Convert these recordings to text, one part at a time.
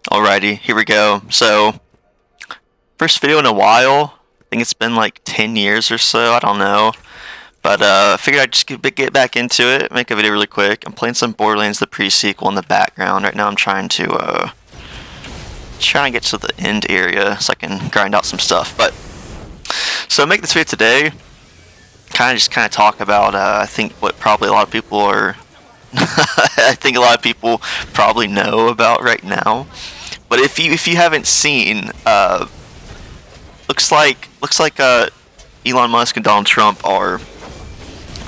Alrighty, here we go. So, first video in a while. I think it's been like 10 years or so. I don't know. But I figured I'd just get back into it, make a video really quick. I'm playing some Borderlands, the pre-sequel in the background. Right now I'm trying to get to the end area so I can grind out some stuff. But, so make this video today. Kind of talk about, I think what probably a lot of people are, I think a lot of people probably know about right now. But if you haven't seen, looks like Elon Musk and Donald Trump are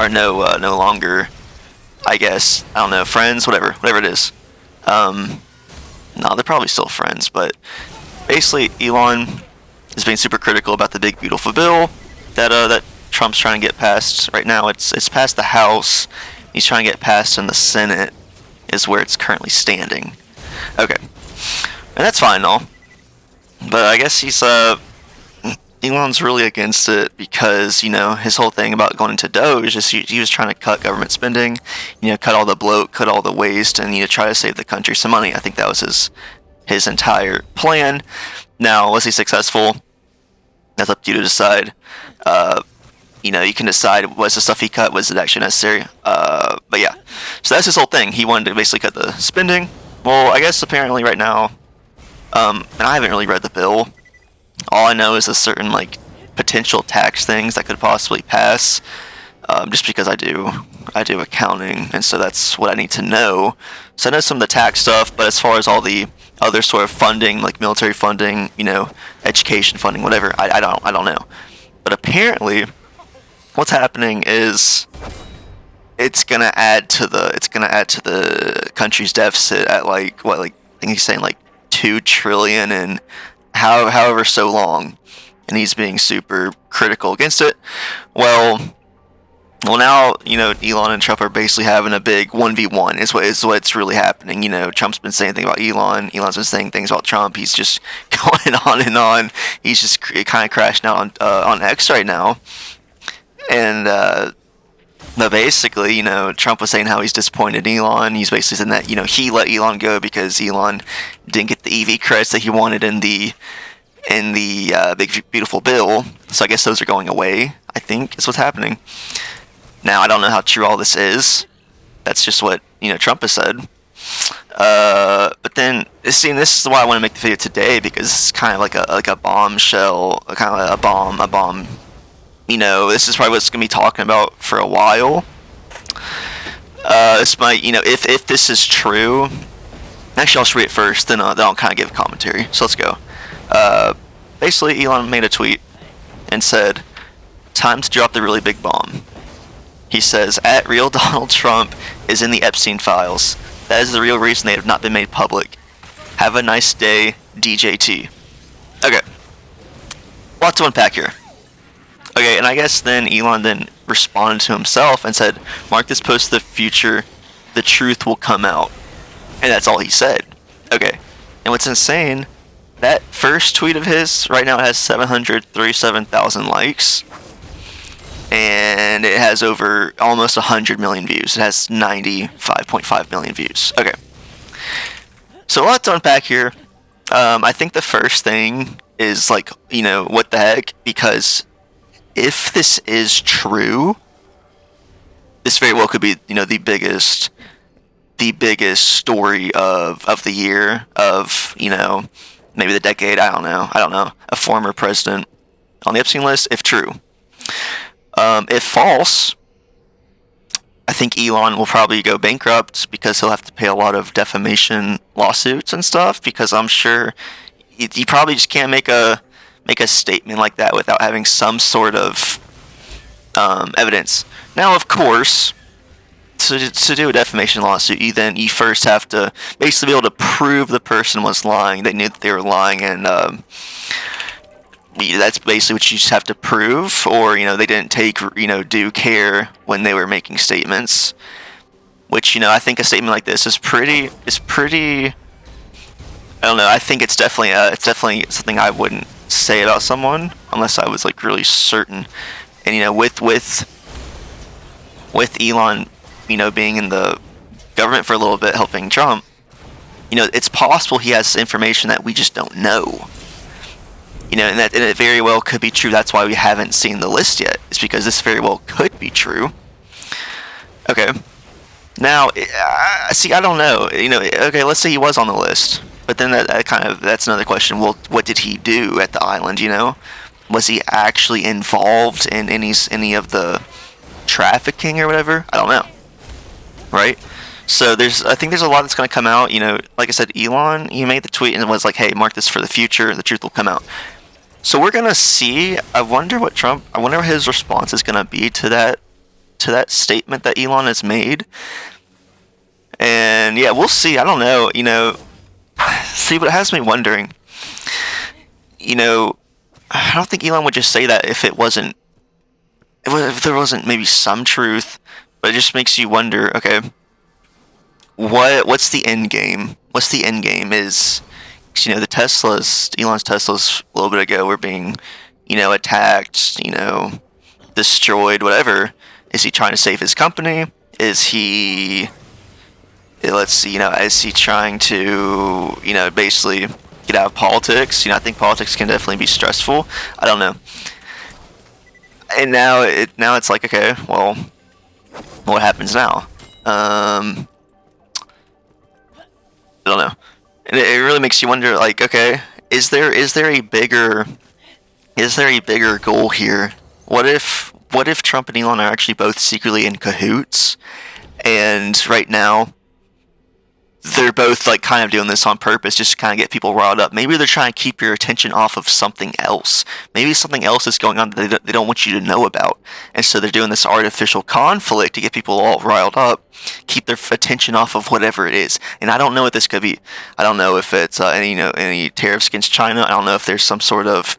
no longer, I guess, I don't know, friends, whatever it is. No, they're probably still friends, but basically Elon is being super critical about the big beautiful bill that Trump's trying to get passed right now. It's passed the House. He's trying to get passed in the Senate is where it's currently standing. Okay. And that's fine and all. But I guess Elon's really against it because, you know, his whole thing about going into Doge is he was trying to cut government spending, you know, cut all the bloat, cut all the waste, and, you know, try to save the country some money. I think that was his entire plan. Now, was he successful? That's up to you to decide. You know, you can decide, was the stuff he cut, was it actually necessary? But yeah, so that's his whole thing. He wanted to basically cut the spending. Well, I guess apparently right now, and I haven't really read the bill. All I know is a certain, like, potential tax things that could possibly pass, just because I do accounting, and so that's what I need to know. So I know some of the tax stuff, but as far as all the other sort of funding, like military funding, you know, education funding, whatever, I don't know. But apparently, what's happening is it's gonna add to the country's deficit at I think he's saying like 2 trillion in however so long, and he's being super critical against it. Well, now, you know, Elon and Trump are basically having a big 1v1 is what's really happening. You know, Trump's been saying things about Elon's been saying things about Trump. He's just going on and on. He's just kind of crashing out on X right now. And but basically, you know, Trump was saying how he's disappointed in Elon. He's basically saying that, you know, he let Elon go because Elon didn't get the EV credits that he wanted in the big beautiful bill. So I guess those are going away, I think is what's happening. Now, I don't know how true all this is. That's just what, you know, Trump has said. But then, see, and this is why I want to make the video today, because it's kind of like a bombshell, kind of a bomb. You know, this is probably what it's gonna be talking about for a while. This might, you know, if this is true. Actually, I'll just read it first, then I'll kind of give commentary. So let's go. Basically, Elon made a tweet and said, "Time to drop the really big bomb." He says, "At real Donald Trump is in the Epstein files. That is the real reason they have not been made public. Have a nice day, DJT." Okay. Lot to unpack here. Okay, and I guess then Elon then responded to himself and said, "Mark this post to the future, the truth will come out." And that's all he said. Okay, and what's insane, that first tweet of his, right now it has 737,000 likes, and it has over almost 100 million views. It has 95.5 million views. Okay, so a lot to unpack here. I think the first thing is, like, you know, what the heck, because if this is true, this very well could be, you know, the biggest story of the year, of, you know, maybe the decade. I don't know. A former president on the Epstein list, if true. If false, I think Elon will probably go bankrupt because he'll have to pay a lot of defamation lawsuits and stuff, because I'm sure you probably just can't make a statement like that without having some sort of evidence. Now, of course, to do a defamation lawsuit, you first have to basically be able to prove the person was lying. They knew that they were lying, and that's basically what you just have to prove. Or, you know, they didn't take, you know, due care when they were making statements. Which, you know, I think a statement like this is pretty. I don't know. I think it's definitely something I wouldn't say about someone unless I was, like, really certain. And, you know, with Elon, you know, being in the government for a little bit helping Trump, It's possible he has information that we just don't know. And it very well could be true. That's why we haven't seen the list yet. It's because this very well could be true. Okay. Now, see, I don't know. Okay, let's say he was on the list, but then that's another question. Well, what did he do at the island? Was he actually involved in any of the trafficking or whatever? I don't know. Right? So I think there's a lot that's going to come out. Like I said, Elon, he made the tweet and was like, "Hey, mark this for the future. The truth will come out." So we're gonna see. I wonder what his response is going to be to that statement that Elon has made. And yeah, we'll see. I don't know. See, but it has me wondering. I don't think Elon would just say that if there wasn't maybe some truth, but it just makes you wonder. Okay, what's the end game? What's the end game? Is Elon's Teslas a little bit ago were being attacked, destroyed, whatever. Is he trying to save his company? Is he is he trying to basically get out of politics? I think politics can definitely be stressful. I don't know. And now it's like, okay, well, what happens now? I don't know. And it really makes you wonder, like, okay, is there a bigger goal here? What if Trump and Elon are actually both secretly in cahoots, and right now they're both like kind of doing this on purpose just to kind of get people riled up? Maybe they're trying to keep your attention off of something else. Maybe something else is going on that they don't want you to know about, and so they're doing this artificial conflict to get people all riled up, keep their attention off of whatever it is. And I don't know what this could be. I don't know if it's any tariffs against China. I don't know if there's some sort of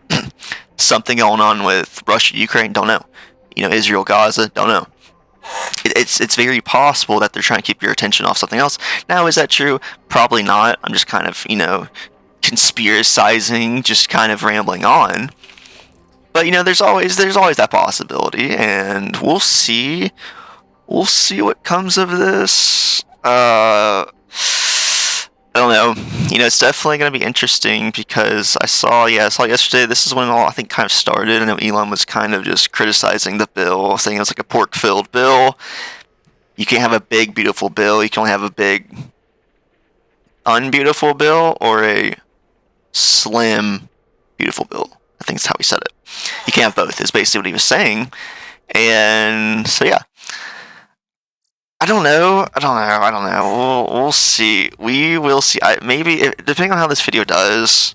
something going on with Russia, Ukraine. Don't know. Israel, Gaza. Don't know. It's very possible that they're trying to keep your attention off something else. Now, is that true? Probably not. I'm just kind of, conspiracizing, just kind of rambling on. But there's always that possibility, and we'll see. We'll see what comes of this. I don't know. It's definitely going to be interesting because I saw yesterday, this is when it all, I think, kind of started. I know Elon was kind of just criticizing the bill, saying it was like a pork-filled bill. You can't have a big, beautiful bill. You can only have a big, unbeautiful bill or a slim, beautiful bill. I think that's how he said it. You can't have both, is basically what he was saying. And so, yeah. I don't know. We'll see. We will see. Maybe, depending on how this video does,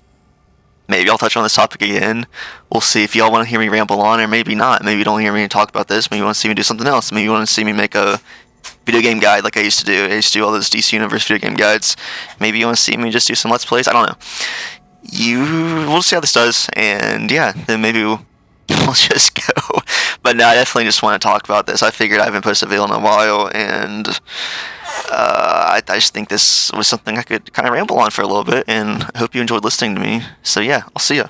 maybe I'll touch on this topic again. We'll see if y'all want to hear me ramble on, or maybe not. Maybe you don't hear me talk about this. Maybe you want to see me do something else. Maybe you want to see me make a video game guide like I used to do. I used to do all those DC Universe video game guides. Maybe you want to see me just do some Let's Plays. I don't know. We'll see how this does, and yeah, then maybe we'll just go. But no, I definitely just want to talk about this. I figured I haven't posted a video in a while, and I just think this was something I could kind of ramble on for a little bit, and I hope you enjoyed listening to me. So yeah, I'll see ya.